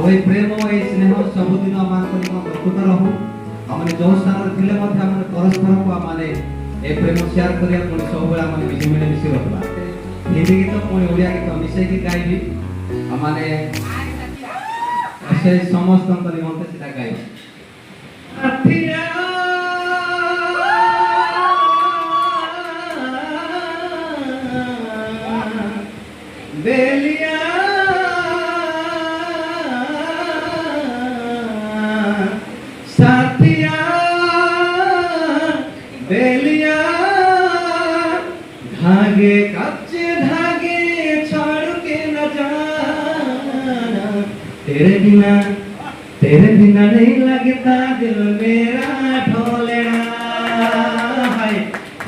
ए प्रेम ए स्नेह सबुदिन आमको प्रकृत रहू आम जो स्थान थे आम परस्पर को आम ए प्रेम सेयार करिया पुणी सब बेला आम मिली मिशी रखा हिंदी गीत पुणी ओडिया गीत मिसेकी गाइबी आमने से समस्त निमंते सेटा गाइबी बेलिया साथिया बेलिया धागे कच्चे धागे छोड़ के न जाना तेरे बिना नहीं लगता दिल मेरा ढोलेना है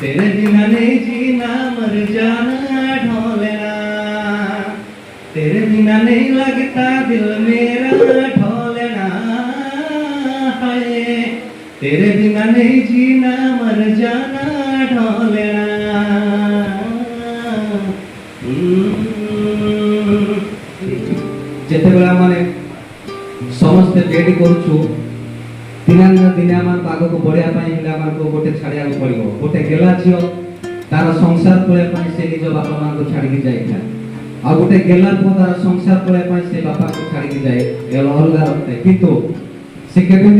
तेरे बिना नहीं जीना मर जाना ढोलेना तेरे बिना नहीं लगता दिल मेरा ढोलेना है तेरे बिना नहीं जीना मर जाना ढोलेना जेते बेला माने समस्त रेडी करूछु दिने आम आग को बढ़िया आम को गोटे छाड़िया पड़ो गोटे गेला झील तार संसार तोड़ा से निज बापा माँ को छाड़ी जाए आ गोटे गेला पुओ तार संसार तोड़ा से बापा को छाड़ी जाए अलग रखते किंतु से केबे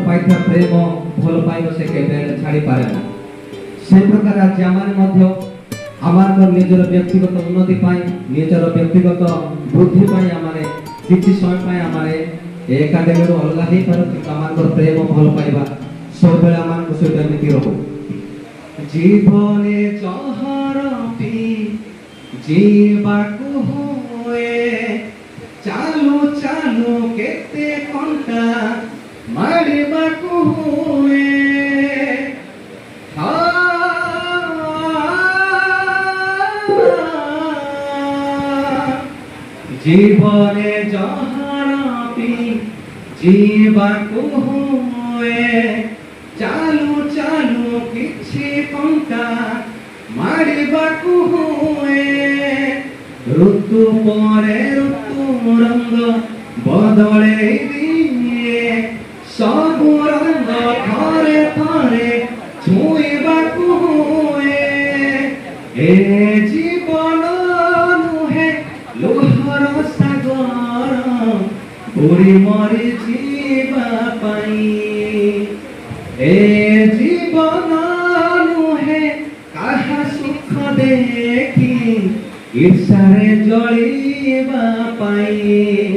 पाइथा प्रेम भल पाइब से केबे छाड़ी पारे ना से प्रकार आज आम निजर व्यक्तिगत उन्नति निजर व्यक्तिगत वृद्धि आम किसी समय आम एकाडेमी अलग हो पार आम प्रेम भल पाइबा सब बेले आम सहित एमती रहू जीवने चहरती जीवाकू हुए चालू चालू केते कंटा मारिबाकू हुए जीवने जहरती जीवाकू हुए चालू चालू किछि कंटा मारिबाकू हुए ऋतु परे ऋतु रंग बदले दिए सब रंग थरे थरे छुईबाकू हुए ए जीवन नुहे लोहर सागर उड़ी मरी जीवा पाई ए जीवन नुहे काहा सुख देखी ईर्षारे जलिबा पाई